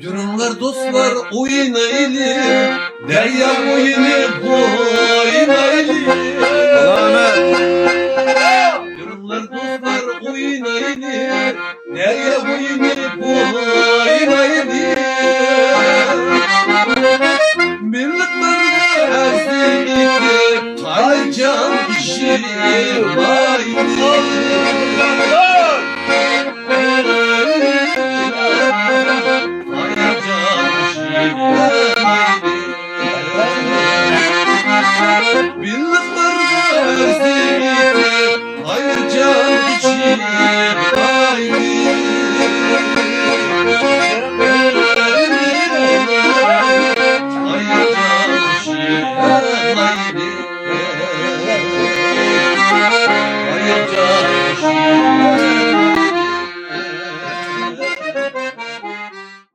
Durumlar dostlar oynaylı, derya oyunu oynaylı. Durumlar dostlar oynaylı, derya oyunu oynaylı. Birlikler ezdiğinde taycan işi vaylı.